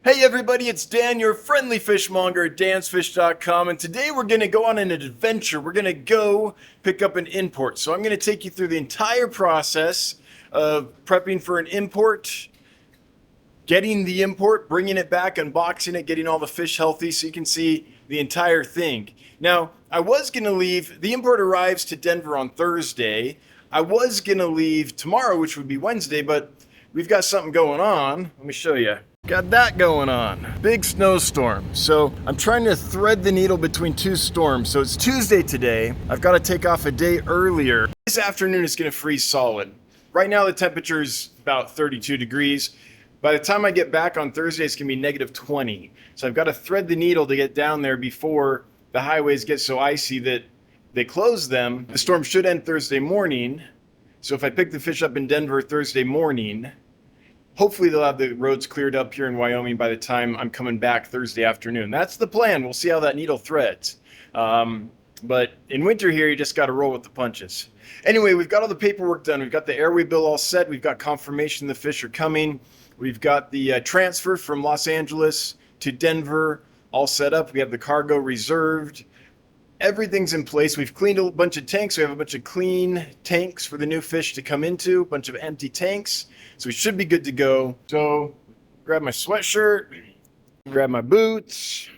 Hey everybody, it's Dan, your friendly fishmonger at dansfish.com, and today we're going to go on an adventure. We're going to go pick up an import. So I'm going to take you through the entire process of prepping for an import, getting the import, bringing it back, unboxing it, getting all the fish healthy so you can see the entire thing. Now, I was going to leave, the import arrives to Denver on Thursday. I was going to leave tomorrow, which would be Wednesday, but we've got something going on. Let me show you. Got that going on. Big snowstorm. So I'm trying to thread the needle between two storms. So it's Tuesday today. I've got to take off a day earlier. This afternoon it's going to freeze solid. Right now the temperature is about 32 degrees. By the time I get back on Thursday, it's going to be negative 20. So I've got to thread the needle to get down there before the highways get so icy that they close them. The storm should end Thursday morning. So if I pick the fish up in Denver Thursday morning, hopefully they'll have the roads cleared up here in Wyoming by the time I'm coming back Thursday afternoon. That's the plan. We'll see how that needle threads. But in winter here, you just got to roll with the punches. Anyway, we've got all the paperwork done. We've got the airway bill all set. We've got confirmation the fish are coming. We've got the transfer from Los Angeles to Denver all set up. We have the cargo reserved. Everything's in place. We've cleaned a bunch of tanks. We have a bunch of clean tanks for the new fish to come into, a bunch of empty tanks. So we should be good to go. So grab my sweatshirt, grab my boots.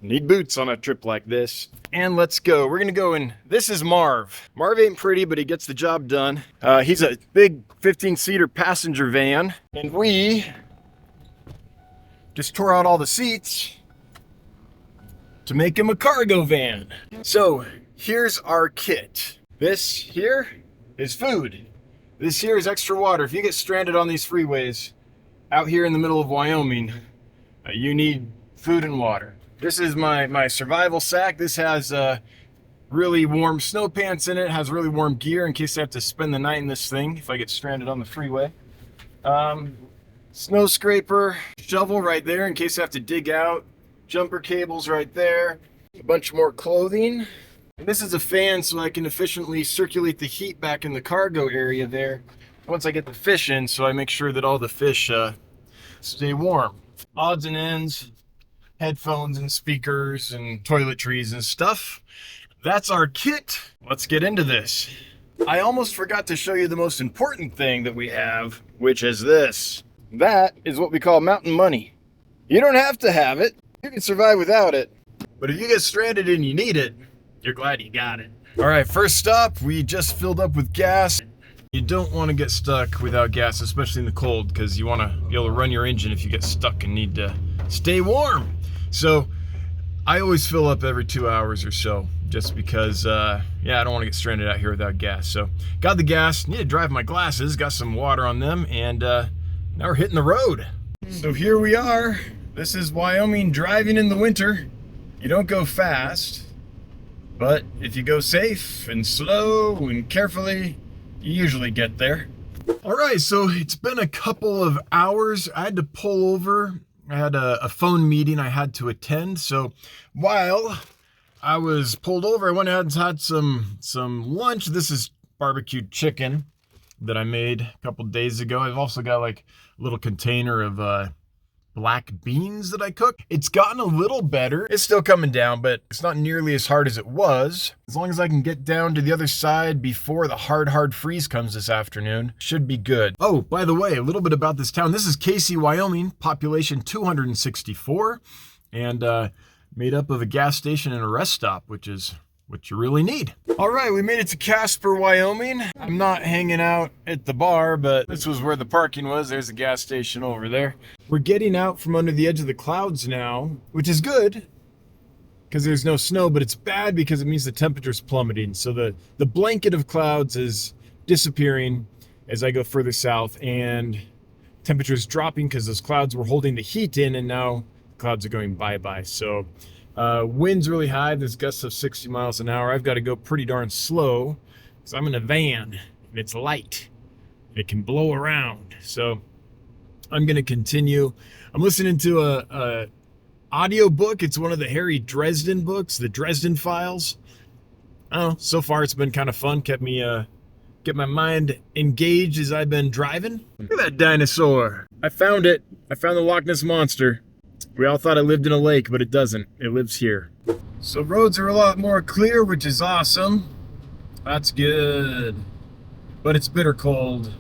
Need boots on a trip like this. And let's go. We're gonna go in, this is Marv. Marv ain't pretty, but he gets the job done. He's a big 15-seater passenger van. And we just tore out all the seats to make him a cargo van. So here's our kit. This here is food. This here is extra water. If you get stranded on these freeways out here in the middle of Wyoming, you need food and water. This is my survival sack. This has really warm snow pants in it. Has really warm gear in case I have to spend the night in this thing if I get stranded on the freeway. Snow scraper, shovel right there in case I have to dig out. Jumper cables right there. A bunch more clothing. And this is a fan so I can efficiently circulate the heat back in the cargo area there once I get the fish in, so I make sure that all the fish stay warm. Odds and ends, headphones and speakers and toiletries and stuff. That's our kit. Let's get into this. I almost forgot to show you the most important thing that we have, which is this. That is what we call mountain money. You don't have to have it. You can survive without it. But if you get stranded and you need it, you're glad you got it. All right, first stop, we just filled up with gas. You don't want to get stuck without gas, especially in the cold, because you want to be able to run your engine if you get stuck and need to stay warm. So I always fill up every 2 hours or so, just because, I don't want to get stranded out here without gas. So got the gas, need to drive my glasses, got some water on them, and now we're hitting the road. So here we are. This is Wyoming driving in the winter. You don't go fast, but if you go safe and slow and carefully, you usually get there. All right, so it's been a couple of hours. I had to pull over. I had a phone meeting I had to attend. So while I was pulled over, I went ahead and had some lunch. This is barbecued chicken that I made a couple days ago. I've also got like a little container of black beans that I cooked. It's gotten a little better. It's still coming down, but it's not nearly as hard as it was. As long as I can get down to the other side before the hard freeze comes this afternoon, should be good. Oh, by the way, a little bit about this town. This is Casey, Wyoming, population 264, and made up of a gas station and a rest stop, which is what you really need. All right, we made it to Casper, Wyoming. I'm not hanging out at the bar, but this was where the parking was. There's a gas station over there. We're getting out from under the edge of the clouds now, which is good because there's no snow, but it's bad because it means the temperature's plummeting. So the blanket of clouds is disappearing as I go further south, and temperature's dropping because those clouds were holding the heat in, and now clouds are going bye-bye. So wind's really high. There's gusts of 60 miles an hour. I've got to go pretty darn slow because I'm in a van and it's light. It can blow around. So I'm going to continue. I'm listening to a audio book. It's one of the Harry Dresden books, the Dresden Files. I don't know. So far it's been kind of fun. Kept me get my mind engaged as I've been driving. Look at that dinosaur. I found it. I found the Loch Ness Monster. We all thought it lived in a lake, but it doesn't. It lives here. So roads are a lot more clear, which is awesome. That's good. But it's bitter cold.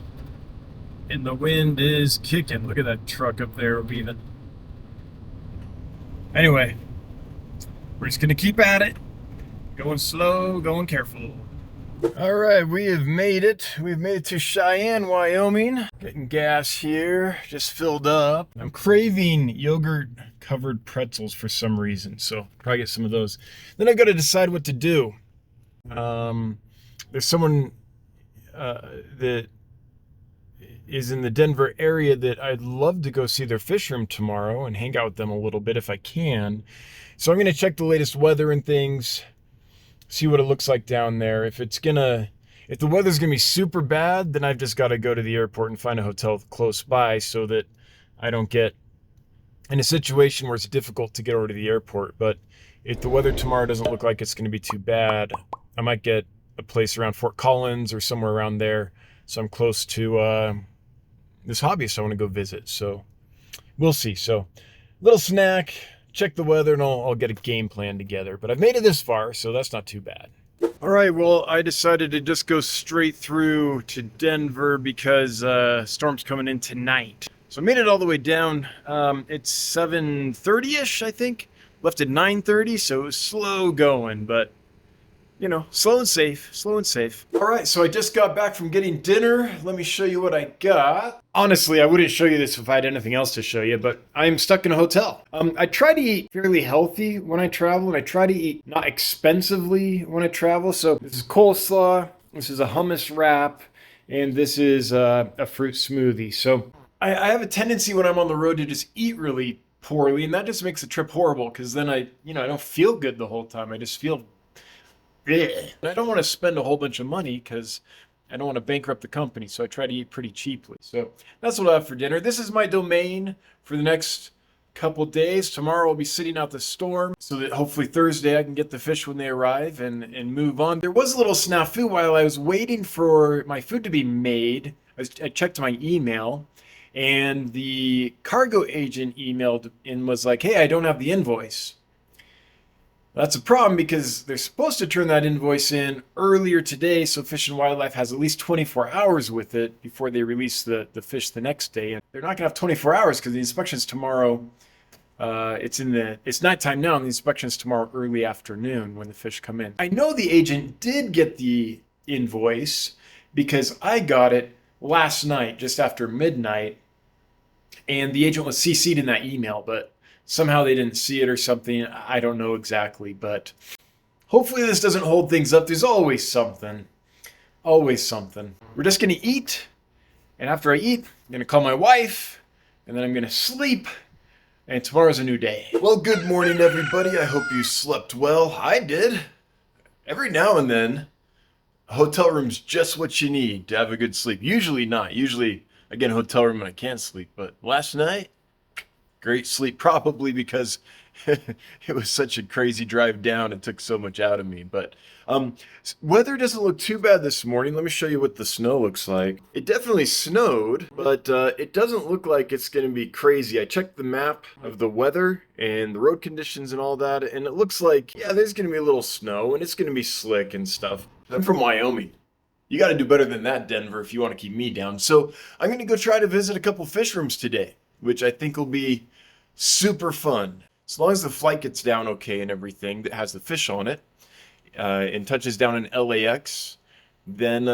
And the wind is kicking. Look at that truck up there leaving. Anyway, we're just gonna keep at it. Going slow, going careful. All right, we have made it. We've made it to Cheyenne, Wyoming. Getting gas here, just filled up. I'm craving yogurt-covered pretzels for some reason, so probably get some of those. Then I got to decide what to do. There's someone that is in the Denver area that I'd love to go see their fish room tomorrow and hang out with them a little bit if I can. So I'm going to check the latest weather and things. See what it looks like down there. If the weather's gonna be super bad, then I've just got to go to the airport and find a hotel close by so that I don't get in a situation where it's difficult to get over to the airport. But if the weather tomorrow doesn't look like it's gonna be too bad, I might get a place around Fort Collins or somewhere around there, so I'm close to this hobbyist I want to go visit. So we'll see. So little snack. Check the weather and I'll get a game plan together. But I've made it this far, so that's not too bad. All right, well, I decided to just go straight through to Denver because storm's coming in tonight. So I made it all the way down. It's 7:30-ish, I think. Left at 9:30, so it was slow going, but you know, slow and safe, slow and safe. All right, so I just got back from getting dinner. Let me show you what I got. Honestly, I wouldn't show you this if I had anything else to show you, but I'm stuck in a hotel. I try to eat fairly healthy when I travel, and I try to eat not expensively when I travel. So this is coleslaw, this is a hummus wrap, and this is a fruit smoothie. So I have a tendency when I'm on the road to just eat really poorly, and that just makes the trip horrible because then I don't feel good the whole time. I just feel I don't want to spend a whole bunch of money because I don't want to bankrupt the company, so I try to eat pretty cheaply. So that's what I have for dinner. This is my domain for the next couple days. Tomorrow I'll be sitting out the storm so that hopefully Thursday I can get the fish when they arrive and move on. There was a little snafu while I was waiting for my food to be made. I checked my email, and the cargo agent emailed and was like, hey, I don't have the invoice. That's a problem because they're supposed to turn that invoice in earlier today, so Fish and Wildlife has at least 24 hours with it before they release the fish the next day. And they're not gonna have 24 hours because the inspection's tomorrow. It's nighttime now, and the inspection's tomorrow early afternoon when the fish come in. I know the agent did get the invoice because I got it last night just after midnight, and the agent was CC'd in that email, but somehow they didn't see it or something. I don't know exactly, but hopefully this doesn't hold things up. There's always something. Always something. We're just going to eat, and after I eat, I'm going to call my wife, and then I'm going to sleep, and tomorrow's a new day. Well, good morning, everybody. I hope you slept well. I did. Every now and then, a hotel room's just what you need to have a good sleep. Usually not. Usually, I get a hotel room and I can't sleep, but last night, great sleep, probably because it was such a crazy drive down. It took so much out of me. But weather doesn't look too bad this morning. Let me show you what the snow looks like. It definitely snowed, but it doesn't look like it's going to be crazy. I checked the map of the weather and the road conditions and all that, and it looks like, yeah, there's going to be a little snow, and it's going to be slick and stuff. I'm from Wyoming. You got to do better than that, Denver, if you want to keep me down. So I'm going to go try to visit a couple fish rooms today, which I think will be super fun. As long as the flight gets down okay and everything that has the fish on it and touches down in LAX, then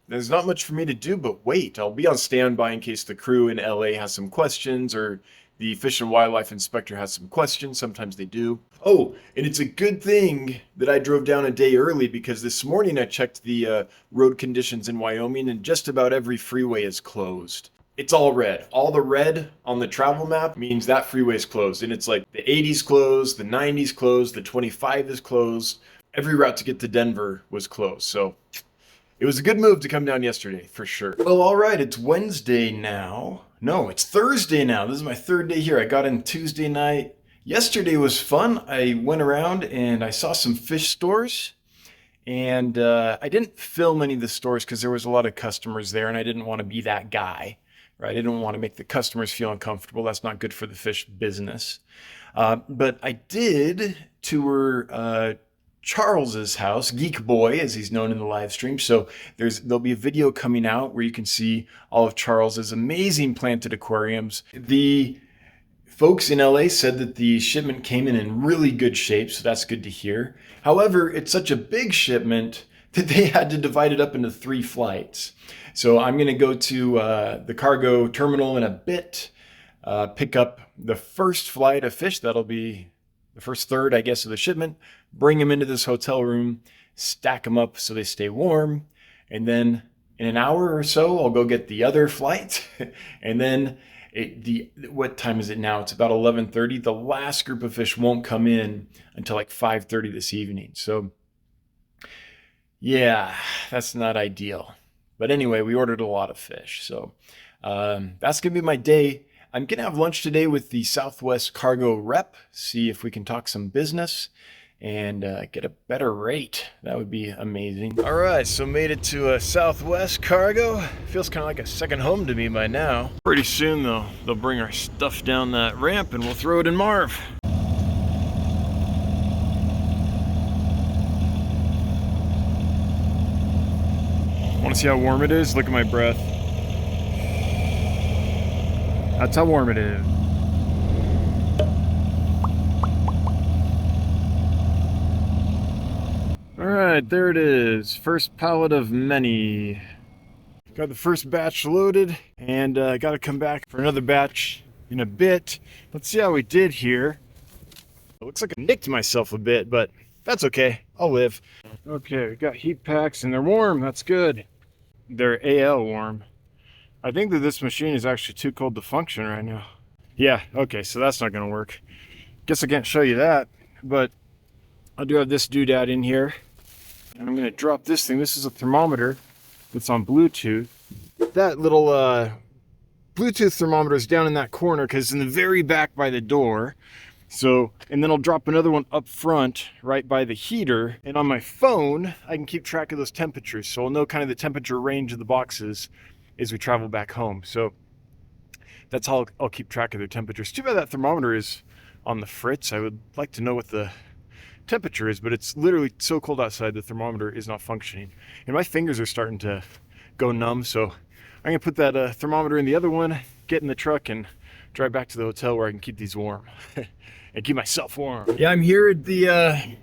there's not much for me to do but wait. I'll be on standby in case the crew in LA has some questions or the Fish and Wildlife inspector has some questions. Sometimes they do. Oh, and it's a good thing that I drove down a day early because this morning I checked the road conditions in Wyoming and just about every freeway is closed. It's all red. All the red on the travel map means that freeway is closed. And it's like the 80's closed, the 90's closed, the 25 is closed. Every route to get to Denver was closed. So it was a good move to come down yesterday, for sure. Well, all right, it's Wednesday now. No, it's Thursday now. This is my third day here. I got in Tuesday night. Yesterday was fun. I went around and I saw some fish stores. And I didn't film any of the stores because there was a lot of customers there, and I didn't want to be that guy, right? I didn't want to make the customers feel uncomfortable. That's not good for the fish business. But I did tour Charles's house, Geek Boy, as he's known in the live stream. So there'll be a video coming out where you can see all of Charles's amazing planted aquariums. The folks in LA said that the shipment came in really good shape, so that's good to hear. However, it's such a big shipment that they had to divide it up into 3 flights. So I'm going to go to the cargo terminal in a bit, pick up the first flight of fish. That'll be the first third, I guess, of the shipment, bring them into this hotel room, stack them up so they stay warm, and then in an hour or so, I'll go get the other flight, and then what time is it now? It's about 11:30. The last group of fish won't come in until like 5:30 this evening. So yeah, that's not ideal. But anyway, we ordered a lot of fish. So that's going to be my day. I'm going to have lunch today with the Southwest Cargo rep, see if we can talk some business and get a better rate. That would be amazing. All right, so made it to Southwest Cargo. Feels kind of like a second home to me by now. Pretty soon though, they'll bring our stuff down that ramp and we'll throw it in Marv. Want to see how warm it is? Look at my breath. That's how warm it is. All right, there it is. First pallet of many. Got the first batch loaded, and got to come back for another batch in a bit. Let's see how we did here. It looks like I nicked myself a bit, but that's okay. I'll live. Okay, we got heat packs, and they're warm. That's good. They're AL warm. I think that this machine is actually too cold to function right now. Yeah, okay, so that's not going to work. Guess I can't show you that, but I do have this doodad in here. And I'm going to drop this thing. This is a thermometer that's on Bluetooth. That little Bluetooth thermometer is down in that corner because it's in the very back by the door. So, and then I'll drop another one up front right by the heater. And on my phone, I can keep track of those temperatures. So I'll know kind of the temperature range of the boxes as we travel back home. So that's how I'll keep track of their temperatures. Too bad that thermometer is on the fritz. I would like to know what the temperature is, but it's literally so cold outside the thermometer is not functioning. And my fingers are starting to go numb. So I'm gonna put that thermometer in the other one, get in the truck and drive back to the hotel where I can keep these warm and keep myself warm. Yeah, I'm here at the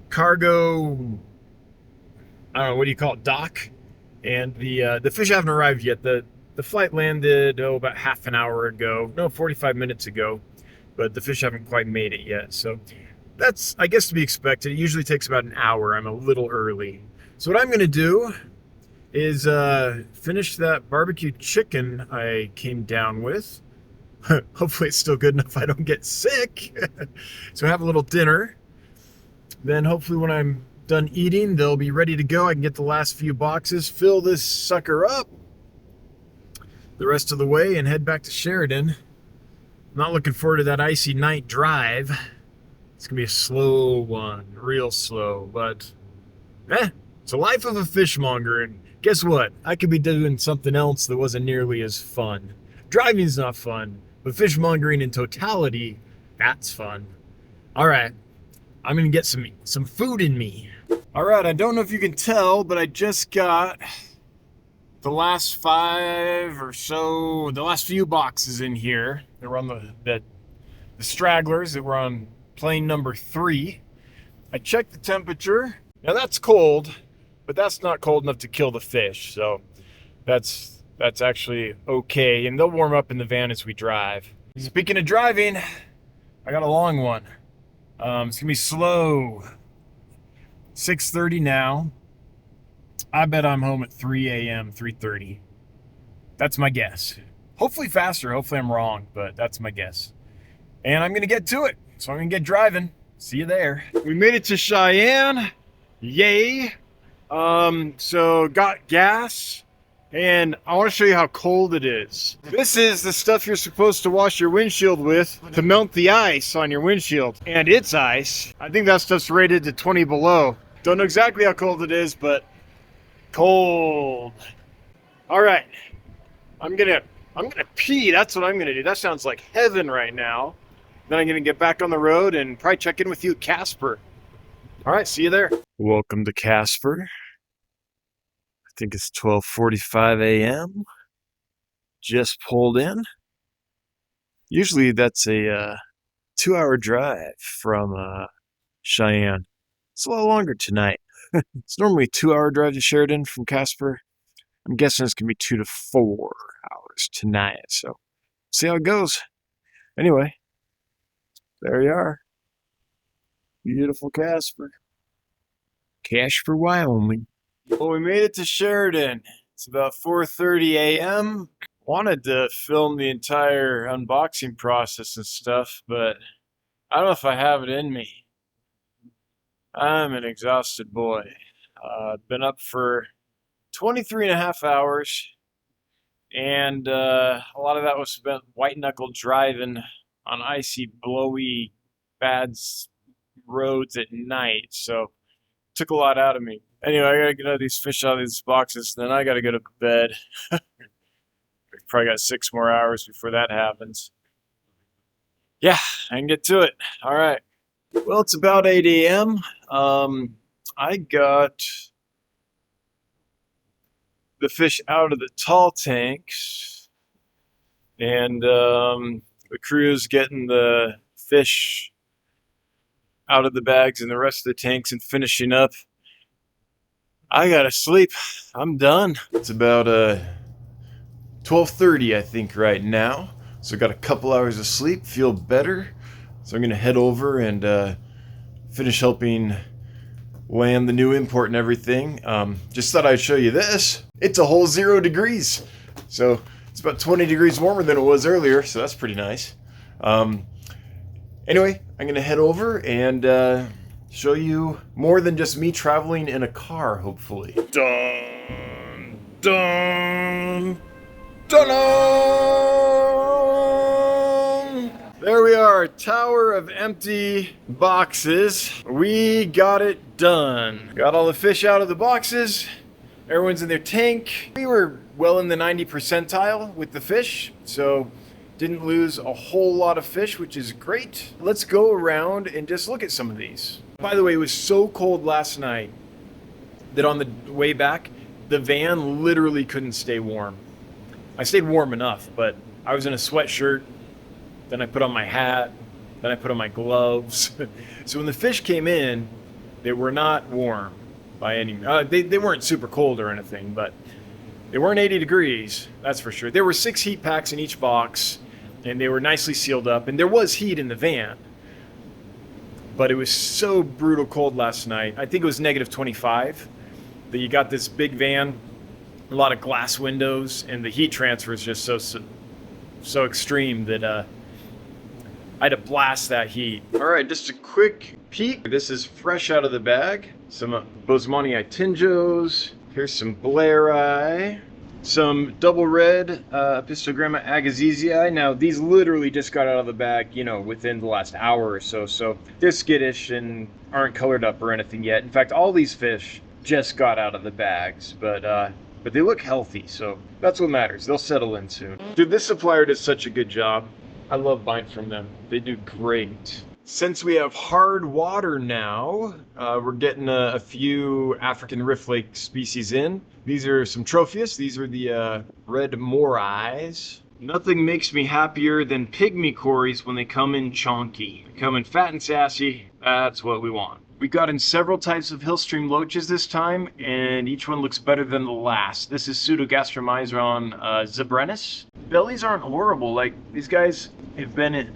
cargo, I don't know, what do you call it, dock? And the fish haven't arrived yet. The flight landed, about half an hour ago. No, 45 minutes ago. But the fish haven't quite made it yet. So that's, I guess, to be expected. It usually takes about an hour. I'm a little early. So what I'm going to do is finish that barbecue chicken I came down with. Hopefully it's still good enough I don't get sick. So have a little dinner. Then hopefully when I'm done eating, they'll be ready to go. I can get the last few boxes, fill this sucker up the rest of the way, and head back to Sheridan. I'm not looking forward to that icy night drive. It's gonna be a slow one, real slow, but it's the life of a fishmonger, and guess what? I could be doing something else that wasn't nearly as fun. Driving's not fun, but fishmongering in totality, that's fun. All right, I'm gonna get some food in me. All right, I don't know if you can tell, but I just got the last 5 or so, the last few boxes in here. They were on the stragglers that were on plane number 3. I checked the temperature. Now that's cold, but that's not cold enough to kill the fish. So that's actually okay. And they'll warm up in the van as we drive. Speaking of driving, I got a long one. It's gonna be slow. 6:30 now. I bet I'm home at 3 a.m., 3:30. That's my guess. Hopefully faster, hopefully I'm wrong, but that's my guess. And I'm gonna get to it, so I'm gonna get driving. See you there. We made it to Cheyenne, yay. So got gas, And I want to show you how cold it is. This is the stuff you're supposed to wash your windshield with to melt the ice on your windshield. And it's ice. I think that stuff's rated to 20 below. Don't know exactly how cold it is, but cold. All right, I'm gonna pee. That's what I'm gonna do. That sounds like heaven right now. Then I'm gonna get back on the road and probably check in with you, Casper. All right, see you there. Welcome to Casper. I think it's 12:45 a.m. Just pulled in. Usually that's a 2-hour drive from Cheyenne. It's a lot longer tonight. It's normally a 2-hour drive to Sheridan from Casper. I'm guessing it's going to be 2 to 4 hours tonight, so see how it goes. Anyway, there you are. Beautiful Casper. Casper, Wyoming. Well, we made it to Sheridan. It's about 4:30 a.m. Wanted to film the entire unboxing process and stuff, but I don't know if I have it in me. I'm an exhausted boy. I've been up for 23 and a half hours, and a lot of that was spent white-knuckle driving on icy, blowy, bad roads at night, so it took a lot out of me. Anyway, I gotta get these fish out of these boxes, then I gotta go to bed. Probably got 6 more hours before that happens. Yeah, I can get to it. All right. Well, it's about 8 a.m. I got the fish out of the tall tanks, and the crew's getting the fish out of the bags and the rest of the tanks and finishing up. I gotta sleep. I'm done. It's about 12:30, I think, right now. So I got a couple hours of sleep, feel better. So I'm gonna head over and finish helping land the new import and everything. Just thought I'd show you this. It's a whole 0 degrees. So it's about 20 degrees warmer than it was earlier, so that's pretty nice. Anyway, I'm gonna head over and show you more than just me traveling in a car, hopefully. Dun, dun, dun, dun. There we are, tower of empty boxes. We got it done. Got all the fish out of the boxes. Everyone's in their tank. We were well in the 90 percentile with the fish, so didn't lose a whole lot of fish, which is great. Let's go around and just look at some of these. By the way, it was so cold last night that on the way back, the van literally couldn't stay warm. I stayed warm enough, but I was in a sweatshirt, then I put on my hat, then I put on my gloves. So when the fish came in, they were not warm by any means. They weren't super cold or anything, but they weren't 80 degrees, that's for sure. There were 6 heat packs in each box, and they were nicely sealed up, and there was heat in the van. But it was so brutal cold last night. I think it was negative 25, that you got this big van, a lot of glass windows, and the heat transfer is just so extreme that I had to blast that heat. All right, just a quick peek. This is fresh out of the bag. Some Bosemani Itinjos. Here's some Blairi. Some double red Pistogramma agassizii. Now, these literally just got out of the bag, you know, within the last hour or so. So they're skittish and aren't colored up or anything yet. In fact, all these fish just got out of the bags, but they look healthy, so that's what matters. They'll settle in soon. Dude, this supplier does such a good job. I love buying from them. They do great. Since we have hard water now, we're getting a few African rift lake species in. These are some Tropheus. These are the red morais. Nothing makes me happier than pygmy cories when they come in chonky. They come in fat and sassy. That's what we want. We got in several types of hillstream loaches this time, and each one looks better than the last. This is Pseudogastromyzon zebrenus. Bellies aren't horrible. Like, these guys have been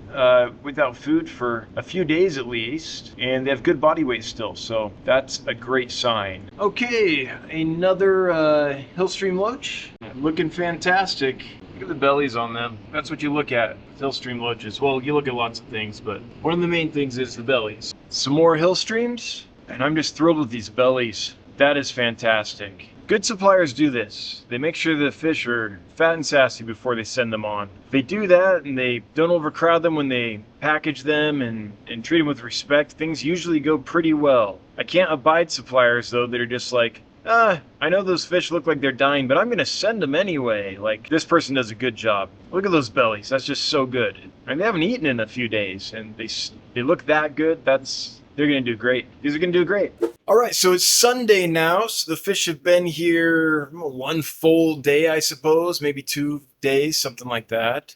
without food for a few days at least, and they have good body weight still, so that's a great sign. Okay, another hillstream loach. Looking fantastic. Look at the bellies on them. That's what you look at, hillstream loaches. Well, you look at lots of things, but one of the main things is the bellies. Some more hillstreams, and I'm just thrilled with these bellies. That is fantastic. Good suppliers do this. They make sure the fish are fat and sassy before they send them on. If they do that and they don't overcrowd them when they package them and treat them with respect, things usually go pretty well. I can't abide suppliers though that are just like, I know those fish look like they're dying, but I'm gonna send them anyway. Like, this person does a good job. Look at those bellies, that's just so good. And they haven't eaten in a few days and they look that good, they're gonna do great. These are gonna do great. All right, so it's Sunday now, so the fish have been here one full day, I suppose, maybe 2 days, something like that.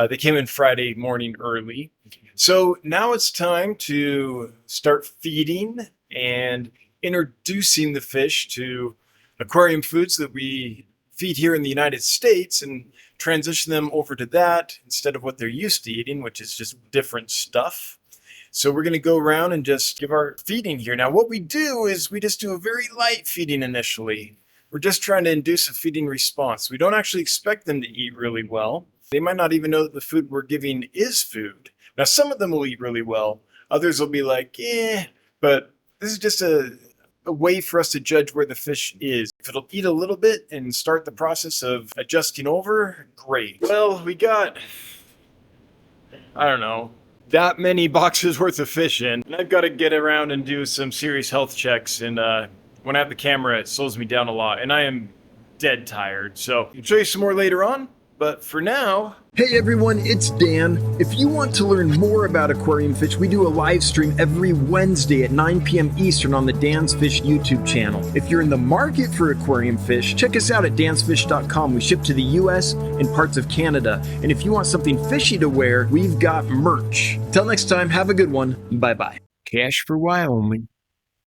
They came in Friday morning early. So now it's time to start feeding and introducing the fish to aquarium foods that we feed here in the United States and transition them over to that instead of what they're used to eating, which is just different stuff. So we're going to go around and just give our feeding here. Now what we do is we just do a very light feeding initially. We're just trying to induce a feeding response. We don't actually expect them to eat really well. They might not even know that the food we're giving is food. Now some of them will eat really well. Others will be like, but this is just a way for us to judge where the fish is. If it'll eat a little bit and start the process of adjusting over, great. Well, we got, I don't know, that many boxes worth of fish in. And I've got to get around and do some serious health checks. And when I have the camera, it slows me down a lot. And I am dead tired. So I'll show you some more later on. But for now... Hey everyone, it's Dan. If you want to learn more about aquarium fish, we do a live stream every Wednesday at 9 p.m. Eastern on the Dan's Fish YouTube channel. If you're in the market for aquarium fish, check us out at dansfish.com. We ship to the US and parts of Canada. And if you want something fishy to wear, we've got merch. Till next time, have a good one. Bye-bye. Cash for a while only.